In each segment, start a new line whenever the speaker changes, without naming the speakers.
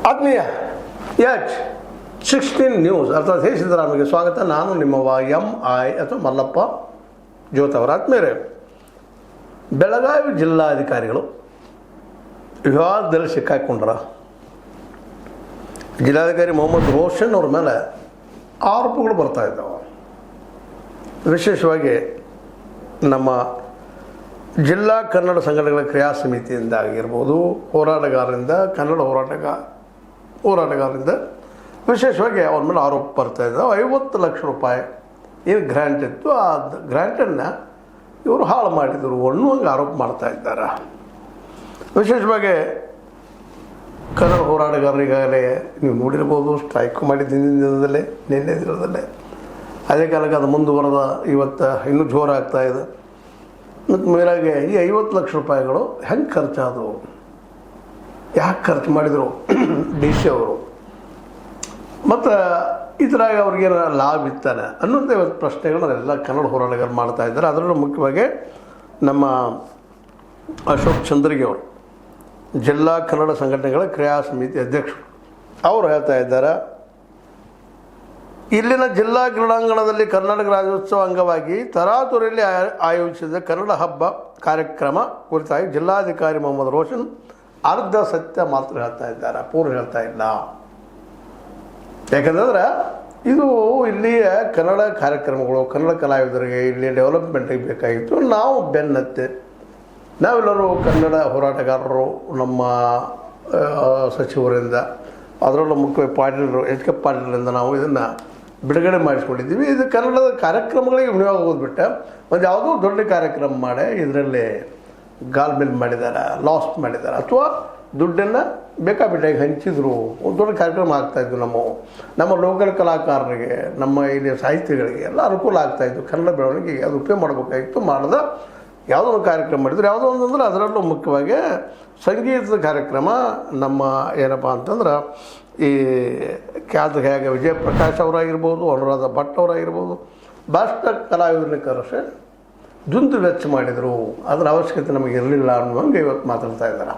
ಆತ್ಮೀಯ H16 news ಅರ್ಥಾತ್ ಹೇ ಸಿದ್ದರಾಮಯ್ಯಗೆ ಸ್ವಾಗತ. ನಾನು ನಿಮ್ಮವ MI ಅಥವಾ ಮಲ್ಲಪ್ಪ ಜ್ಯೋತವರ. ಆತ್ಮೀಯರೇ, ಬೆಳಗಾವಿ ಜಿಲ್ಲಾಧಿಕಾರಿಗಳು ವಿವಾದದಲ್ಲಿ ಸಿಕ್ಕಾಕೊಂಡ್ರ. ಜಿಲ್ಲಾಧಿಕಾರಿ ಮೊಹಮ್ಮದ್ ರೋಷನ್ ಅವ್ರ ಮೇಲೆ ಆರೋಪಗಳು ಬರ್ತಾ ಇದ್ದಾವೆ. ವಿಶೇಷವಾಗಿ ನಮ್ಮ ಜಿಲ್ಲಾ ಕನ್ನಡ ಸಂಘಟನೆಗಳ ಕ್ರಿಯಾ ಸಮಿತಿಯಿಂದ ಆಗಿರ್ಬೋದು, ಹೋರಾಟಗಾರರಿಂದ, ಕನ್ನಡ ಹೋರಾಟಗಾರರಿಂದ ವಿಶೇಷವಾಗಿ ಅವ್ರ ಮೇಲೆ ಆರೋಪ ಬರ್ತಾ ಇದ್ದಾವೆ. 50 ಲಕ್ಷ ರೂಪಾಯಿ ಏನು ಗ್ರ್ಯಾಂಟ್ ಇತ್ತು, ಆ ಗ್ರ್ಯಾಂಟನ್ನು ಇವರು ಹಾಳು ಮಾಡಿದರು ಅನ್ನುವಂಗೆ ಆರೋಪ ಮಾಡ್ತಾ ಇದ್ದಾರೆ. ವಿಶೇಷವಾಗಿ ಕನ್ನಡ ಹೋರಾಟಗಾರರಿಗಾಗಲೇ ನೀವು ನೋಡಿರ್ಬೋದು, ಸ್ಟ್ರೈಕ್ ಮಾಡಿದ ದಿನದಲ್ಲೇ, ನಿನ್ನೆ ದಿನದಲ್ಲೇ. ಅದೇ ಕಾಲಕ್ಕೆ ಅದು ಮುಂದುವರೆದ ಇವತ್ತು ಇನ್ನೂ ಜೋರಾಗ್ತಾ ಇದೆ. ಮತ್ತು ಮೇಲಾಗಿ ಈ 50 ಲಕ್ಷ ರೂಪಾಯಿಗಳು ಹೆಂಗೆ ಖರ್ಚಾದವು, ಯಾಕೆ ಖರ್ಚು ಮಾಡಿದರು DC ಅವರು, ಮತ್ತು ಇದ್ರಾಗ ಅವ್ರಿಗೇನು ಲಾಭ ಇತ್ತಾನೆ ಅನ್ನೋಂಥ ಇವತ್ತು ಪ್ರಶ್ನೆಗಳನ್ನೆಲ್ಲ ಕನ್ನಡ ಹೋರಾಟಗಾರರು ಮಾಡ್ತಾ ಇದ್ದಾರೆ. ಅದರಲ್ಲೂ ಮುಖ್ಯವಾಗಿ ನಮ್ಮ ಅಶೋಕ್ ಚಂದ್ರಗಿ ಅವರು, ಜಿಲ್ಲಾ ಕನ್ನಡ ಸಂಘಟನೆಗಳ ಕ್ರಿಯಾ ಸಮಿತಿ ಅಧ್ಯಕ್ಷರು, ಅವರು ಹೇಳ್ತಾ ಇದ್ದಾರೆ, ಇಲ್ಲಿನ ಜಿಲ್ಲಾ ಕ್ರೀಡಾಂಗಣದಲ್ಲಿ ಕರ್ನಾಟಕ ರಾಜ್ಯೋತ್ಸವ ಅಂಗವಾಗಿ ತರಾತುರಿಯಲ್ಲಿ ಆಯೋಜಿಸಿದ ಕನ್ನಡ ಹಬ್ಬ ಕಾರ್ಯಕ್ರಮ ಕುರಿತಾಗಿ ಜಿಲ್ಲಾಧಿಕಾರಿ ಮೊಹಮ್ಮದ್ ರೋಷನ್ ಅರ್ಧ ಸತ್ಯ ಮಾತ್ರ ಹೇಳ್ತಾ ಇದ್ದಾರೆ, ಪೂರ್ಣ ಹೇಳ್ತಾ ಇಲ್ಲ. ಯಾಕಂತಂದ್ರೆ ಇದು ಇಲ್ಲಿಯ ಕನ್ನಡ ಕಾರ್ಯಕ್ರಮಗಳು, ಕನ್ನಡ ಕಲಾವಿದರಿಗೆ ಇಲ್ಲಿ ಡೆವಲಪ್ಮೆಂಟಿಗೆ ಬೇಕಾಗಿತ್ತು. ನಾವು ಬೆನ್ನತ್ತೆ ನಾವೆಲ್ಲರೂ ಕನ್ನಡ ಹೋರಾಟಗಾರರು, ನಮ್ಮ ಸಚಿವರಿಂದ, ಅದರಲ್ಲೂ ಮುಖ್ಯವಾಗಿ ಪಾಟೀಲರು, HK ಪಾಟೀಲರಿಂದ ನಾವು ಇದನ್ನು ಬಿಡುಗಡೆ ಮಾಡಿಸ್ಕೊಂಡಿದ್ದೀವಿ. ಇದು ಕನ್ನಡದ ಕಾರ್ಯಕ್ರಮಗಳಿಗೆ ವಿನಿಯೋಗ ಹೋಗ್ಬಿಟ್ಟೆ ಒಂದು ಯಾವುದೋ ದೊಡ್ಡ ಕಾರ್ಯಕ್ರಮ ಮಾಡಿ ಇದರಲ್ಲಿ ಗಾಲ್ಮೇಲ್ ಮಾಡಿದ್ದಾರೆ, ಲಾಸ್ ಮಾಡಿದ್ದಾರೆ, ಅಥವಾ ದುಡ್ಡನ್ನು ಬೇಕಾಬಿಟ್ಟಾಗಿ ಹಂಚಿದ್ರು. ಒಂದು ದೊಡ್ಡ ಕಾರ್ಯಕ್ರಮ ಆಗ್ತಾಯಿದ್ವು. ನಮ್ಮ ಲೋಕಲ್ ಕಲಾಕಾರರಿಗೆ, ನಮ್ಮ ಇಲ್ಲಿ ಸಾಹಿತ್ಯಗಳಿಗೆ ಎಲ್ಲ ಅನುಕೂಲ ಆಗ್ತಾಯಿತ್ತು. ಕನ್ನಡ ಬೆಳವಣಿಗೆಗೆ ಅದು ಉಪಯೋಗ ಮಾಡಬೇಕಾಗಿತ್ತು. ಮಾಡಿದ ಯಾವುದೋ ಒಂದು ಕಾರ್ಯಕ್ರಮ ಮಾಡಿದ್ರು. ಯಾವುದೋ ಒಂದಂದ್ರೆ ಅದರಲ್ಲೂ ಮುಖ್ಯವಾಗಿ ಸಂಗೀತದ ಕಾರ್ಯಕ್ರಮ. ನಮ್ಮ ಏನಪ್ಪ ಅಂತಂದ್ರೆ ಈ ಖ್ಯಾತ ಹೇಗೆ ವಿಜಯ ಪ್ರಕಾಶ್ ಅವರಾಗಿರ್ಬೋದು, ಅನುರಾಧ ಭಟ್ ಅವರಾಗಿರ್ಬೋದು, ಭಾಷಣ ಕಲಾವಿದರನ್ನ ಕರೆಸಿ ದುಂದು ವೆಚ್ಚ ಮಾಡಿದರು. ಅದರ ಅವಶ್ಯಕತೆ ನಮಗೆ ಇರಲಿಲ್ಲ ಅನ್ನುವಂಗೆ ಇವತ್ತು ಮಾತಾಡ್ತಾ ಇದ್ದಾರೆ.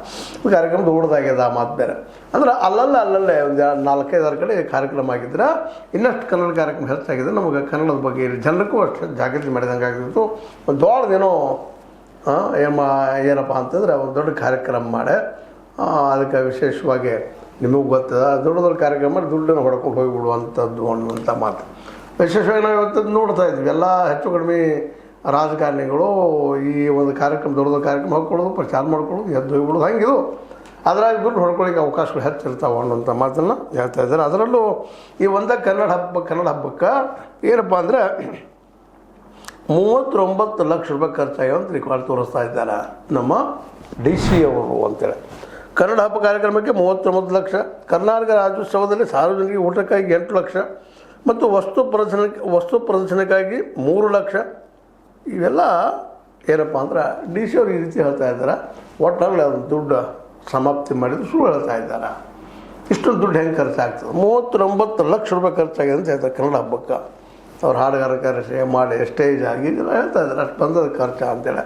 ಕಾರ್ಯಕ್ರಮ ದೊಡ್ಡದಾಗ್ಯದ ಮಾತು ಬೇರೆ. ಅಂದ್ರೆ ಅಲ್ಲಲ್ಲೇ ಒಂದು 4-5 ಕಡೆ ಕಾರ್ಯಕ್ರಮ ಆಗಿದ್ರೆ ಇನ್ನಷ್ಟು ಕನ್ನಡ ಕಾರ್ಯಕ್ರಮ ಹೆಚ್ಚಾಗಿದೆ. ನಮಗೆ ಕನ್ನಡದ ಬಗ್ಗೆ ಜನರಿಗೂ ಅಷ್ಟು ಜಾಗೃತಿ ಮಾಡಿದಂಗೆ ಆಗಿತ್ತು. ಒಂದು ದೊಡ್ಡದೇನೋ ಏನಪ್ಪ ಅಂತಂದ್ರೆ ಒಂದು ದೊಡ್ಡ ಕಾರ್ಯಕ್ರಮ ಮಾಡಿ ಅದಕ್ಕೆ ವಿಶೇಷವಾಗಿ ನಿಮಗೂ ಗೊತ್ತದ, ದೊಡ್ಡ ಕಾರ್ಯಕ್ರಮ ಮಾಡಿ ದುಡ್ಡನ್ನು ಹೊಡ್ಕೊಂಡು ಹೋಗಿಬಿಡುವಂಥದ್ದು ಅನ್ನುವಂಥ ಮಾತು. ವಿಶೇಷವಾಗಿ ನಾವು ಇವತ್ತು ನೋಡ್ತಾ ಇದ್ವಿ, ಎಲ್ಲ ಹೆಚ್ಚು ಕಡಿಮೆ ರಾಜಕಾರಣಿಗಳು ಈ ಒಂದು ಕಾರ್ಯಕ್ರಮ, ದೊಡ್ಡ ಕಾರ್ಯಕ್ರಮ ಹಾಕ್ಕೊಳ್ಳೋದು, ಪ್ರಚಾರ ಮಾಡ್ಕೊಳ್ಳೋದು, ಎದ್ದು ಹೋಗ್ಬಿಡೋದು, ಹಂಗಿದು ಅದ್ರಾಗ ದುಡ್ಡು ಹೊಡ್ಕೊಳ್ಳಿಕ್ಕೆ ಅವಕಾಶಗಳು ಹೆಚ್ಚಿರ್ತಾವೆ ಅನ್ನೋಂಥ ಮಾತನ್ನು ಹೇಳ್ತಾ ಇದ್ದಾರೆ. ಅದರಲ್ಲೂ ಈ ಕನ್ನಡ ಹಬ್ಬಕ್ಕೆ ಏನಪ್ಪ ಅಂದರೆ 39 ಲಕ್ಷ ರೂಪಾಯಿ ಖರ್ಚಾಗ್ಯವಂತ ರಿಕಾರ್ಡ್ ತೋರಿಸ್ತಾ ಇದ್ದಾರೆ ನಮ್ಮ DC ಅವರು ಅಂತೇಳಿ. ಕನ್ನಡ ಹಬ್ಬ ಕಾರ್ಯಕ್ರಮಕ್ಕೆ 39 ಲಕ್ಷ, ಕರ್ನಾಟಕ ರಾಜ್ಯೋತ್ಸವದಲ್ಲಿ ಸಾರ್ವಜನಿಕ ಊಟಕ್ಕಾಗಿ 8 ಲಕ್ಷ ಮತ್ತು ವಸ್ತು ಪ್ರದರ್ಶನಕ್ಕಾಗಿ 3 ಲಕ್ಷ. ಇವೆಲ್ಲ ಏನಪ್ಪ ಅಂದ್ರೆ DC ಅವರು ಈ ರೀತಿ ಹೇಳ್ತಾ ಇದ್ದಾರೆ. ಒಟ್ಟಿನಲ್ಲಿ ಅದನ್ನು ದುಡ್ಡು ಸಮಾಪ್ತಿ ಮಾಡಿದ್ರು ಸುಳ್ಳು ಹೇಳ್ತಾ ಇದ್ದಾರೆ. ಇಷ್ಟೊಂದು ದುಡ್ಡು ಹೆಂಗೆ ಖರ್ಚಾಗ್ತದೆ? 39 ಲಕ್ಷ ರೂಪಾಯಿ ಖರ್ಚಾಗಿದೆ ಅಂತ ಹೇಳ್ತಾರೆ ಕನ್ನಡ ಹಬ್ಬಕ್ಕೆ. ಅವ್ರು ಹಾಡುಗಾರ ಕರೆಸಿ ಮಾಡಿ ಸ್ಟೇಜ್ ಆಗಿ ಇದೆಲ್ಲ ಹೇಳ್ತಾ ಇದ್ದಾರೆ. ಅಷ್ಟು ಬಂದದ ಖರ್ಚು ಅಂತೇಳಿ.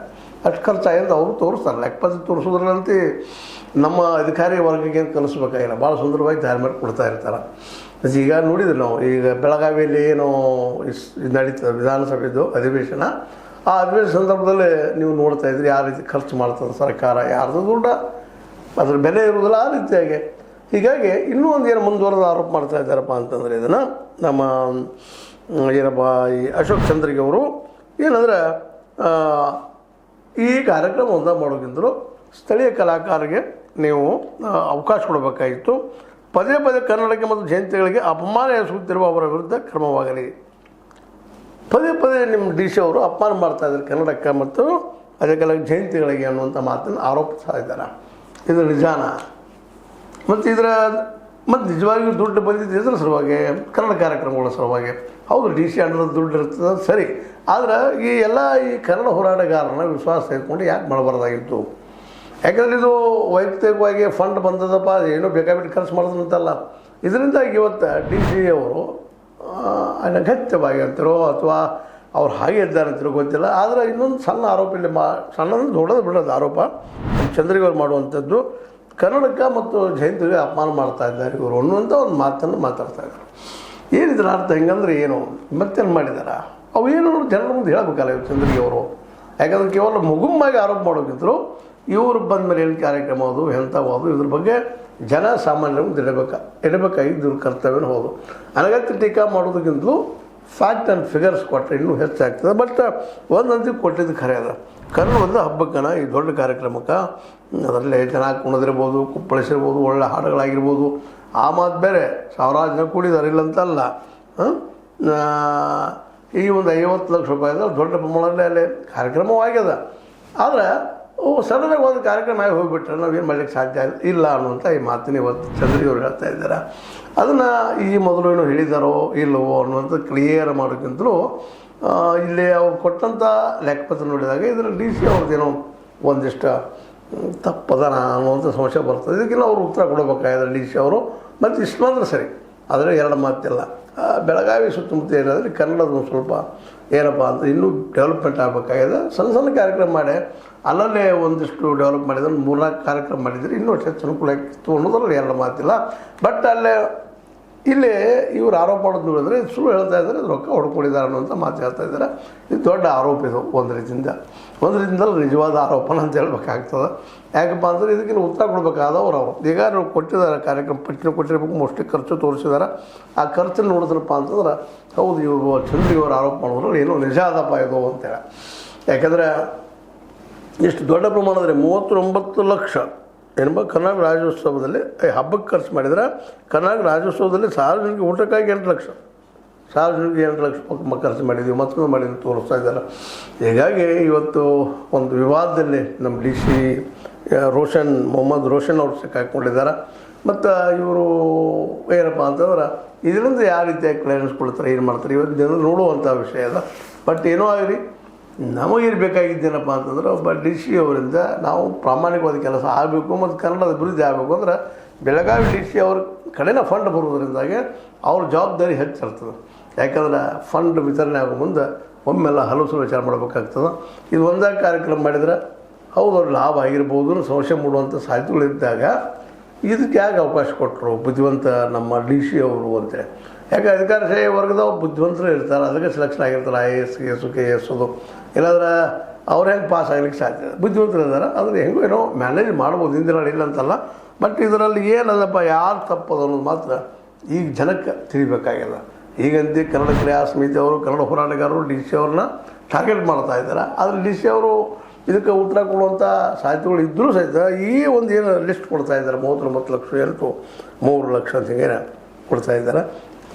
ಅಷ್ಟು ಖರ್ಚಾಗಿದ್ದು ಅವರು ತೋರಿಸ್ತಾರೆ. ಲೆಕ್ಕಪತ್ರ ತೋರಿಸೋದ್ರಂತೆ ನಮ್ಮ ಅಧಿಕಾರಿ ವರ್ಗಕ್ಕೆ ಏನು ಕಲಿಸ್ಬೇಕಾಗಿಲ್ಲ, ಭಾಳ ಸುಂದರವಾಗಿ ದಾರಿ ಮಾಡಿ ಕೊಡ್ತಾ ಇರ್ತಾರೆ. ಈಗ ನೋಡಿದ್ವಿ ನಾವು, ಈಗ ಬೆಳಗಾವಿಯಲ್ಲಿ ಏನು ನಡೀತದೆ ವಿಧಾನಸಭೆದು ಅಧಿವೇಶನ, ಆ ಅಧಿವೇಶನ ಸಂದರ್ಭದಲ್ಲಿ ನೀವು ನೋಡ್ತಾ ಇದ್ರಿ ಯಾವ ರೀತಿ ಖರ್ಚು ಮಾಡ್ತದೆ ಸರ್ಕಾರ, ಯಾರ್ದು ದುಡ್ಡು ಅದ್ರ ಬೆಲೆ ಇರೋದಿಲ್ಲ ಆ ರೀತಿಯಾಗಿ. ಹೀಗಾಗಿ ಇನ್ನೂ ಒಂದು ಏನು ಮುಂದುವರೆದ ಆರೋಪ ಮಾಡ್ತಾ ಇದ್ದಾರಪ್ಪ ಅಂತಂದರೆ ಇದನ್ನು ನಮ್ಮ ಏನಪ್ಪ ಈ ಅಶೋಕ್ ಚಂದ್ರಗಿ ಅವರು ಏನಂದರೆ ಈ ಕಾರ್ಯಕ್ರಮ ಒಂದೇ ಮಾಡೋಕ್ಕಿಂತಲೂ ಸ್ಥಳೀಯ ಕಲಾಕಾರರಿಗೆ ನೀವು ಅವಕಾಶ ಕೊಡಬೇಕಾಗಿತ್ತು. ಪದೇ ಕನ್ನಡಕ್ಕೆ ಮತ್ತು ಜಯಂತಿಗಳಿಗೆ ಅಪಮಾನ ಎಸಗುತ್ತಿರುವ ಅವರ ವಿರುದ್ಧ ಕ್ರಮವಾಗಲಿ. ಪದೇ ನಿಮ್ಮ DC ಅವರು ಅಪಮಾನ ಮಾಡ್ತಾಯಿದ್ದಾರೆ ಕನ್ನಡಕ್ಕೆ ಮತ್ತು ಅದಕ್ಕೆಲ್ಲ ಜಯಂತಿಗಳಿಗೆ ಅನ್ನುವಂಥ ಮಾತನ್ನು ಆರೋಪಿಸ್ತಾ ಇದ್ದಾರೆ. ಇದು ನಿಜಾನ? ಮತ್ತು ನಿಜವಾಗಿಯೂ ದುಡ್ಡು ಬಂದಿದ್ದು ಇದರ ಸಲುವಾಗಿ, ಕನ್ನಡ ಕಾರ್ಯಕ್ರಮಗಳ ಸಲುವಾಗಿ. ಹೌದು, DC ಅನ್ನೋದು ದುಡ್ಡು ಇರ್ತದೆ ಸರಿ, ಆದರೆ ಈ ಕನ್ನಡ ಹೋರಾಟಗಾರನ ವಿಶ್ವಾಸ ತೆಗೆದುಕೊಂಡು ಯಾಕೆ ಮಾಡಬಾರ್ದಾಗಿತ್ತು? ಯಾಕಂದರೆ ಇದು ವೈಯಕ್ತಿಕವಾಗಿ ಫಂಡ್ ಬಂದದಪ್ಪ, ಏನೋ ಬೇಕಾಬಿಟ್ಟು ಖರ್ಚು ಮಾಡೋದಂತಲ್ಲ. ಇದರಿಂದಾಗಿ ಇವತ್ತು DC ಅವರು ಅನಗತ್ಯವಾಗಿ ಅಂತಿರೋ ಅಥವಾ ಅವ್ರು ಹಾಗೆ ಇದ್ದಾರೆ ಅಂತಿರೋ ಗೊತ್ತಿಲ್ಲ. ಆದರೆ ಇನ್ನೊಂದು ಸಣ್ಣ ಆರೋಪ ಇಲ್ಲಿ ಸಣ್ಣ ದೊಡ್ಡದು ಬಿಡೋದು ಆರೋಪ ಚಂದ್ರಗಿ ಅವ್ರು ಮಾಡುವಂಥದ್ದು. ಕನ್ನಡಕ್ಕೆ ಮತ್ತು ಜಯಂತಿಗೆ ಅಪಮಾನ ಮಾಡ್ತಾ ಇದ್ದಾರೆ ಇವರು ಅನ್ನುವಂಥ ಒಂದು ಮಾತನ್ನು ಮಾತಾಡ್ತಾ ಇದ್ದಾರೆ. ಏನಿದ್ರ ಅರ್ಥ ಹೆಂಗಂದ್ರೆ ಏನು ಮತ್ತೇನು ಮಾಡಿದಾರ ಅವು ಏನು ಜನರ ಮುಂದೆ ಹೇಳಬೇಕಲ್ಲ ಚಂದ್ರಿಗೆ ಅವರು. ಯಾಕಂದ್ರೆ ಕೇವಲ ಮುಗುಮ್ಮಾಗಿ ಆರೋಪ ಮಾಡೋಕ್ಕಿಂತಲೂ ಇವರು ಬಂದ ಮೇಲೆ ಏನು ಕಾರ್ಯಕ್ರಮ ಅದು ಎಂಥವು ಇದ್ರ ಬಗ್ಗೆ ಜನ ಸಾಮಾನ್ಯರ ಮುಂದೆ ಇಡಬೇಕಾಗಿದ್ದು ಇವ್ರ ಕರ್ತವ್ಯನ ಹೌದು. ಅನಗತ್ಯ ಟೀಕಾ ಮಾಡೋದಕ್ಕಿಂತಲೂ ಫ್ಯಾಕ್ಟ್ ಆ್ಯಂಡ್ ಫಿಗರ್ಸ್ ಕೊಟ್ಟರೆ ಇನ್ನೂ ಹೆಚ್ಚಾಗ್ತದೆ. ಬಟ್ ಒಂದಂತೂ ಕೊಟ್ಟಿದ್ದು ಖರೆ ಅದ. ಕನ್ನಡ ಒಂದು ಹಬ್ಬಕ್ಕನ ಈ ದೊಡ್ಡ ಕಾರ್ಯಕ್ರಮಕ್ಕೆ ಅದರಲ್ಲೇ ಜನ ಕುಣಿದಿರ್ಬೋದು, ಕುಪ್ಪಳಿಸಿರ್ಬೋದು, ಒಳ್ಳೆ ಹಾಡುಗಳಾಗಿರ್ಬೋದು. ಆ ಮಾತು ಬೇರೆ, ಸಾವಿರಾರು ಜನ ಕೂಡಿದ್ದಾರೆ ಇಲ್ಲಂತಲ್ಲ. ಈ ಒಂದು 50 ಲಕ್ಷ ರೂಪಾಯಿದ ದೊಡ್ಡ ಪ್ರಮಾಣದಲ್ಲಿ ಅಲ್ಲಿ ಕಾರ್ಯಕ್ರಮವಾಗ್ಯದ. ಆದರೆ ಸಡನ್ನಾಗಿ ಒಂದು ಕಾರ್ಯಕ್ರಮ ಆಗಿ ಹೋಗಿಬಿಟ್ರೆ ನಾವೇನು ಮಾಡಲಿಕ್ಕೆ ಸಾಧ್ಯ ಇಲ್ಲ ಅನ್ನುವಂಥ ಈ ಮಾತಿನ ಇವತ್ತು ಚಂದ್ರಿಯವರು ಹೇಳ್ತಾ ಇದ್ದಾರೆ. ಅದನ್ನು ಈ ಮೊದಲು ಏನೋ ಹೇಳಿದಾರೋ ಇಲ್ಲವೋ ಅನ್ನುವಂಥ ಕ್ಲಿಯರ್ ಮಾಡೋಕ್ಕಿಂತಲೂ ಇಲ್ಲಿ ಅವ್ರು ಕೊಟ್ಟಂಥ ಲೆಕ್ಕಪತ್ರ ನೋಡಿದಾಗ ಇದರಲ್ಲಿ ಡಿ ಸಿ ಅವ್ರದ್ದೇನೋ ಒಂದಿಷ್ಟು ತಪ್ಪದನ ಅನ್ನುವಂಥ ಸಮಸ್ಯೆ ಬರ್ತದೆ. ಇದಕ್ಕಿಂತ ಅವರು ಉತ್ತರ ಕೊಡಬೇಕಾಗಿದ್ದಾರೆ ಡಿ ಸಿ ಅವರು. ಮತ್ತು ಇಷ್ಟು ಮಾತ್ರ ಸರಿ, ಆದರೆ ಎರಡು ಮಾತಿಲ್ಲ. ಬೆಳಗಾವಿ ಸುತ್ತಮುತ್ತ ಏನಾದರೆ ಕನ್ನಡದ ಒಂದು ಸ್ವಲ್ಪ ಏನಪ್ಪ ಅಂತ ಇನ್ನೂ ಡೆವಲಪ್ಮೆಂಟ್ ಆಗಬೇಕಾಗಿದೆ. ಸಣ್ಣ ಸಣ್ಣ ಕಾರ್ಯಕ್ರಮ ಮಾಡಿ ಅಲ್ಲಲ್ಲೇ ಒಂದಿಷ್ಟು ಡೆವಲಪ್ ಮಾಡಿದ್ರೆ 3-4 ಕಾರ್ಯಕ್ರಮ ಮಾಡಿದರೆ ಇನ್ನೂ ಹೆಚ್ಚು ಅನುಕೂಲ ಆಗಿತ್ತು ಅನ್ನೋದ್ರಲ್ಲಿ ಎರಡು ಮಾತಿಲ್ಲ. ಬಟ್ ಅಲ್ಲೇ ಇಲ್ಲಿ ಇವರು ಆರೋಪ ಮಾಡೋದು ನೋಡಿದ್ರೆ ಸುಳ್ಳು ಹೇಳ್ತಾ ಇದ್ದಾರೆ, ರೊಕ್ಕ ಹೊಡ್ಕೊಂಡಿದ್ದಾರೆ ಅನ್ನೋಂಥ ಮಾತು ಹೇಳ್ತಾ ಇದ್ದಾರೆ. ಇದು ದೊಡ್ಡ ಆರೋಪ ಇದು ಒಂದು ರೀತಿಯಿಂದಲೂ ನಿಜವಾದ ಆರೋಪನ ಅಂತ ಹೇಳ್ಬೇಕಾಗ್ತದೆ. ಯಾಕಪ್ಪ ಅಂದರೆ ಇದಕ್ಕಿಂತ ಉತ್ತರ ಕೊಡಬೇಕಾದವ್ರು ಅವರು. ಈಗ ನಾವು ಕೊಟ್ಟಿದ್ದಾರೆ ಕಾರ್ಯಕ್ರಮ ಪಟ್ಟಿನ ಕೊಟ್ಟಿರ್ಬೇಕು, ಮೋಸ್ಟ್ಲಿ ಖರ್ಚು ತೋರಿಸಿದ್ದಾರೆ. ಆ ಖರ್ಚನ್ನು ನೋಡಿದ್ರಪ್ಪ ಅಂತಂದ್ರೆ ಹೌದು ಇವರು ಚಂದ್ರಿಯವರು ಆರೋಪ ಮಾಡಿದ್ರು ಏನೋ ನಿಜ ಅದಪ್ಪ ಇದು ಅಂತೇಳಿ. ಯಾಕಂದರೆ ಇಷ್ಟು ದೊಡ್ಡ ಪ್ರಮಾಣದಲ್ಲಿ 39 ಲಕ್ಷ ಏನಪ್ಪ ಕರ್ನಾಟಕ ರಾಜ್ಯೋತ್ಸವದಲ್ಲಿ ಹಬ್ಬಕ್ಕೆ ಖರ್ಚು ಮಾಡಿದ್ರೆ, ಕರ್ನಾಟಕ ರಾಜ್ಯೋತ್ಸವದಲ್ಲಿ ಸಾರ್ವಜನಿಕ ಊಟಕ್ಕಾಗಿ 8 ಲಕ್ಷ, ಸಾರ್ವಜನಿಕ 8 ಲಕ್ಷ ಖರ್ಚು ಮಾಡಿದ್ವಿ, ಮತ್ತೊಂದು ಮಾಡಿದ್ವಿ ತೋರಿಸ್ತಾ ಇದ್ದಾರೆ. ಹೀಗಾಗಿ ಇವತ್ತು ಒಂದು ವಿವಾದದಲ್ಲಿ ನಮ್ಮ ಡಿ ಸಿ ಮೊಹಮ್ಮದ್ ರೋಷನ್ ಅವರು ಸಿಕ್ಕಾಕೊಂಡಿದ್ದಾರೆ. ಮತ್ತು ಇವರು ಏನಪ್ಪ ಅಂತಂದ್ರೆ ಇದರಿಂದ ಯಾವ ರೀತಿಯಾಗಿ ಕ್ಲಿಯರೆನ್ಸ್ ಕೊಡ್ತಾರೆ, ಏನು ಮಾಡ್ತಾರೆ ಇವತ್ತು ಜನರು ನೋಡುವಂಥ ವಿಷಯ ಅದ. ಬಟ್ ಏನೋ ಆಗಲಿ ನಮಗಿರಬೇಕಾಗಿದ್ದೇನಪ್ಪ ಅಂತಂದ್ರೆ ಒಬ್ಬ ಡಿ ಸಿ ಅವರಿಂದ ನಾವು ಪ್ರಾಮಾಣಿಕವಾದ ಕೆಲಸ ಆಗಬೇಕು ಮತ್ತು ಕನ್ನಡದ ಅಭಿವೃದ್ಧಿ ಆಗಬೇಕು ಅಂದ್ರೆ ಬೆಳಗಾವಿ ಡಿ ಸಿ ಅವ್ರ ಕಡೆನೇ ಫಂಡ್ ಬರೋದ್ರಿಂದಾಗೆ ಅವ್ರ ಜವಾಬ್ದಾರಿ ಹೆಚ್ಚಿರ್ತದೆ. ಯಾಕಂದ್ರೆ ಫಂಡ್ ವಿತರಣೆ ಆಗೋ ಮುಂದೆ ಒಮ್ಮೆಲ್ಲ ಹಲವು ವಿಚಾರ ಮಾಡಬೇಕಾಗ್ತದೆ. ಇದು ಒಂದೇ ಕಾರ್ಯಕ್ರಮ ಮಾಡಿದರೆ ಹೌದು ಅವ್ರ ಲಾಭ ಆಗಿರ್ಬೋದು, ಸಮಸ್ಯೆ ಮೂಡುವಂಥ ಸಾಧ್ಯತೆಗಳಿದ್ದಾಗ ಇದಕ್ಕೆ ಯಾಕೆ ಅವಕಾಶ ಕೊಟ್ಟರು ಬುದ್ಧಿವಂತ ನಮ್ಮ ಡಿ ಸಿ ಅವರು ಅಂತೇಳಿ. ಯಾಕೆ ಅಧಿಕಾರಶಾಹಿ ವರ್ಗದವ್ರು ಬುದ್ಧಿವಂತರು ಇರ್ತಾರೆ, ಅದಕ್ಕೆ ಸೆಲೆಕ್ಷನ್ ಆಗಿರ್ತಾರೆ. IAS KS KS ಅದು ಇಲ್ಲಾಂದ್ರೆ ಅವ್ರು ಹೆಂಗೆ ಪಾಸ್ ಆಗಲಿಕ್ಕೆ ಸಾಧ್ಯ, ಬುದ್ಧಿವಂತರು ಇದ್ದಾರೆ. ಆದರೆ ಹೆಂಗೋ ಏನೋ ಮ್ಯಾನೇಜ್ ಮಾಡ್ಬೋದು, ಹಿಂದಿನ ಇಲ್ಲ ಅಂತಲ್ಲ. ಬಟ್ ಇದರಲ್ಲಿ ಏನದಪ್ಪ ಯಾರು ತಪ್ಪದು ಅನ್ನೋದು ಮಾತ್ರ ಈಗ ಜನಕ್ಕೆ ತಿಳಿಬೇಕಾಗಿಲ್ಲ. ಈಗಂತೂ ಕನ್ನಡ ಕ್ರಿಯಾ ಸಮಿತಿ ಅವರು, ಕನ್ನಡ ಹೋರಾಟಗಾರರು ಡಿ ಸಿ ಅವ್ರನ್ನ ಟಾರ್ಗೆಟ್ ಮಾಡ್ತಾ ಇದ್ದಾರೆ. ಆದರೆ ಡಿ ಸಿ ಅವರು ಇದಕ್ಕೆ ಉತ್ತರ ಕೊಡುವಂಥ ಸಾಧ್ಯತೆಗಳು ಇದ್ದರೂ ಸಹಿತ ಈ ಒಂದು ಏನು ಲಿಸ್ಟ್ ಕೊಡ್ತಾ ಇದ್ದಾರೆ 39 ಲಕ್ಷ ಎಂಟು 3 ಲಕ್ಷ ಅಂತ ಹಿಂಗೇನೆ ಕೊಡ್ತಾ ಇದ್ದಾರೆ.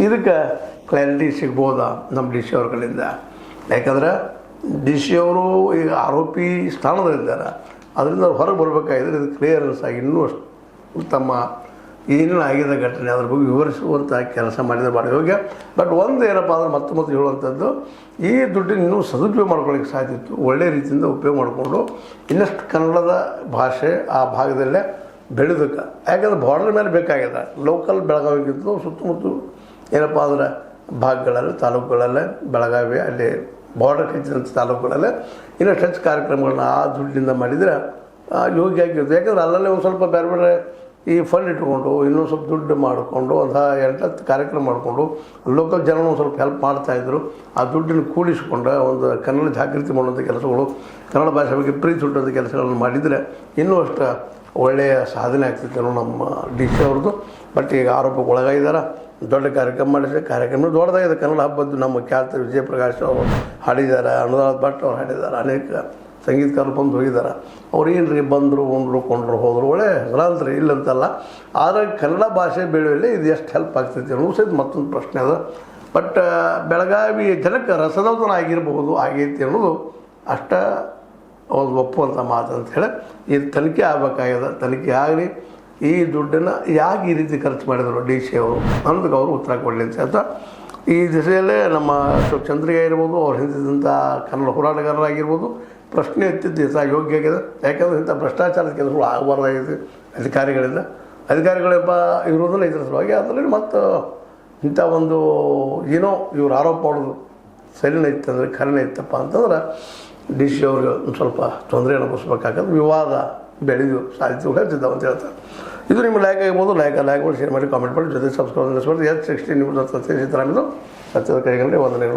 ಇದಕ್ಕೆ ಕ್ಲಾರಿಟಿ ಸಿಗ್ಬೋದಾ ನಮ್ಮ ಡಿ ಸಿ ಅವ್ರ ಕಡೆಯಿಂದ? ಯಾಕಂದ್ರೆ ಡಿ ಸಿ ಅವರು ಈಗ ಆರೋಪಿ ಸ್ಥಾನದಲ್ಲಿದ್ದಾರೆ, ಅದರಿಂದ ಅವ್ರು ಹೊರಗೆ ಬರಬೇಕಾಗಿದ್ರೆ ಇದು ಕ್ಲಿಯರೆನ್ಸ್ ಆಗಿ ಇನ್ನೂ ಅಷ್ಟು ತಮ್ಮ ಏನೇನು ಆಗಿದೆ ಘಟನೆ ಅದ್ರ ಬಗ್ಗೆ ವಿವರಿಸುವಂಥ ಕೆಲಸ ಮಾಡಿ ಹೋಗ್ಯ. ಬಟ್ ಒಂದು ಏನಪ್ಪ ಅಂದ್ರೆ ಮತ್ತೆ ಹೇಳುವಂಥದ್ದು, ಈ ದುಡ್ಡಿನ ಇನ್ನೂ ಸದುಪಯೋಗ ಮಾಡ್ಕೊಳ್ಳಿಕ್ಕೆ ಸಾಧ್ಯ ಇತ್ತು. ಒಳ್ಳೆಯ ರೀತಿಯಿಂದ ಉಪಯೋಗ ಮಾಡಿಕೊಂಡು ಇನ್ನಷ್ಟು ಕನ್ನಡದ ಭಾಷೆ ಆ ಭಾಗದಲ್ಲೇ ಬೆಳೆದಕ್ಕೆ. ಯಾಕಂದ್ರೆ ಬಾರ್ಡರ್ ಮೇಲೆ ಬೇಕಾಗಿದೆ. ಲೋಕಲ್ ಬೆಳಗಾವಿಗಿಂತ ಸುತ್ತಮುತ್ತ ಏನಪ್ಪ ಅಂದ್ರೆ ಭಾಗಗಳಲ್ಲಿ ತಾಲೂಕುಗಳಲ್ಲೇ ಬೆಳಗಾವಿ ಅಲ್ಲಿ ಬಾರ್ಡರ್ ಕಚ್ಚಿದಂಥ ತಾಲೂಕುಗಳಲ್ಲೇ ಇನ್ನಷ್ಟು ಹೆಚ್ಚು ಕಾರ್ಯಕ್ರಮಗಳನ್ನ ಆ ದುಡ್ಡಿನಿಂದ ಮಾಡಿದರೆ ಯೋಗ್ಯ ಆಗಿರುತ್ತೆ. ಯಾಕಂದ್ರೆ ಅಲ್ಲಲ್ಲೇ ಒಂದು ಸ್ವಲ್ಪ ಬೇರೆ ಬೇರೆ ಈ ಫಂಡ್ ಇಟ್ಕೊಂಡು ಇನ್ನೊಂದು ಸ್ವಲ್ಪ ದುಡ್ಡು ಮಾಡಿಕೊಂಡು ಒಂದು 8-10 ಕಾರ್ಯಕ್ರಮ ಮಾಡಿಕೊಂಡು ಲೋಕಲ್ ಜನ ಒಂದು ಸ್ವಲ್ಪ ಹೆಲ್ಪ್ ಮಾಡ್ತಾಯಿದ್ರು. ಆ ದುಡ್ಡನ್ನು ಕೂಡಿಸಿಕೊಂಡು ಒಂದು ಕನ್ನಡ ಜಾಗೃತಿ ಮಾಡುವಂಥ ಕೆಲಸಗಳು, ಕನ್ನಡ ಭಾಷೆ ಬಗ್ಗೆ ಪ್ರೀತಿ ಹುಟ್ಟುವಂಥ ಕೆಲಸಗಳನ್ನು ಮಾಡಿದರೆ ಇನ್ನೂ ಅಷ್ಟು ಒಳ್ಳೆಯ ಸಾಧನೆ ಆಗ್ತಿತ್ತು ಅನ್ನೋ ನಮ್ಮ ಡಿ ಸಿ ಅವ್ರದ್ದು. ಬಟ್ ಈಗ ಆರೋಪಕ್ಕೆ ಒಳಗಾಗಿದ್ದಾರೆ. ದೊಡ್ಡ ಕಾರ್ಯಕ್ರಮ ಮಾಡಿದರೆ ಕಾರ್ಯಕ್ರಮ ದೊಡ್ಡದಾಗಿದೆ. ಕನ್ನಡ ಹಬ್ಬದ್ದು ನಮ್ಮ ಖ್ಯಾತ ವಿಜಯಪ್ರಕಾಶ್ ಅವರು ಹಾಡಿದ್ದಾರೆ, ಅನುರಾಧ ಭಟ್ ಅವ್ರು ಹಾಡಿದ್ದಾರೆ, ಅನೇಕ ಸಂಗೀತಕಾರರು ಬಂದು ಹೋಗಿದ್ದಾರೆ. ಅವ್ರು ಏನು ರೀ ಬಂದರು ಉಂಡ್ರು ಕೊಂಡ್ರು ಹೋದರು ಒಳ್ಳೆ ಹೆಸರಾಂತ್ರಿ ಇಲ್ಲಂತಲ್ಲ. ಆದರೆ ಕನ್ನಡ ಭಾಷೆ ಬೆಳೆಯುವಲ್ಲಿ ಇದು ಎಷ್ಟು ಹೆಲ್ಪ್ ಆಗ್ತೈತಿ ಅನ್ನೋ ಸಹಿತ ಮತ್ತೊಂದು ಪ್ರಶ್ನೆ ಅದ. ಬಟ್ ಬೆಳಗಾವಿ ಜನಕ್ಕೆ ರಸದೌತಣ ಆಗಿರಬಹುದು, ಆಗೈತಿ ಅನ್ನೋದು ಅಷ್ಟ ಒಂದು ಒಪ್ಪುವಂಥ ಮಾತು ಅಂಥೇಳಿ ಇದು ತನಿಖೆ ಆಗಬೇಕಾಗ್ಯದ. ತನಿಖೆ ಆಗಲಿ, ಈ ದುಡ್ಡನ್ನು ಯಾಕೆ ಈ ರೀತಿ ಖರ್ಚು ಮಾಡಿದರು ಡಿ ಸಿ ಅವರು ಅನ್ನೋದಕ್ಕೆ ಅವರು ಉತ್ತರ ಕೊಡಲಿ ಅಂತ ಈ ದಿಸೆಯಲ್ಲೇ ನಮ್ಮ ಚಂದ್ರಿಯ ಇರ್ಬೋದು, ಅವ್ರು ಹಿಂದಿದ್ದಂಥ ಕನ್ನಡ ಹೋರಾಟಗಾರರಾಗಿರ್ಬೋದು ಪ್ರಶ್ನೆ ಎತ್ತಿದ್ದು ಯೋಗ್ಯ ಆಗಿದೆ. ಯಾಕಂದರೆ ಇಂಥ ಭ್ರಷ್ಟಾಚಾರದ ಕೆಲಸಗಳು ಆಗಬಾರ್ದಾಗಿದೆ ಅಧಿಕಾರಿಗಳಪ್ಪ ಇರೋದನ್ನ ಇದರ ಸಲುವಾಗಿ. ಅದರಲ್ಲಿ ಮತ್ತು ಇಂಥ ಒಂದು ಏನೋ ಇವ್ರು ಆರೋಪ ಮಾಡೋದು ಸರಿನೇ ಇತ್ತಂದರೆ ಖರೇನೇ ಇತ್ತಪ್ಪ ಅಂತಂದ್ರೆ ಡಿ ಸಿ ಅವ್ರಿಗೆ ಒಂದು ಸ್ವಲ್ಪ ತೊಂದರೆ ಅನುಭವಿಸ್ಬೇಕಾಗದು. ವಿವಾದ ಬೆಳೆದು ಸಾಧಿಸುವ ಸಿದ್ಧವು ಅಂತ ಹೇಳ್ತಾರೆ. ಇದು ನಿಮ್ಮ ಲೈಕ್ ಆಗ್ಬೋದು. ಲೈಕ್ ಮಾಡಿ, ಶೇರ್ ಮಾಡಿ, ಕಾಮೆಂಟ್ ಮಾಡಿ, ಜೊತೆ ಸಬ್ಸ್ಕ್ರೈಬ್ ನಡೆಸ್ಬೋದು. S60 ನ್ಯೂಸ್ ಅಂತ ಸಿದ್ದರಾಮಯ್ಯ ಸತ್ಯದ ಕೈಗೊಂಡೆ ವಂದನೆಗಳು.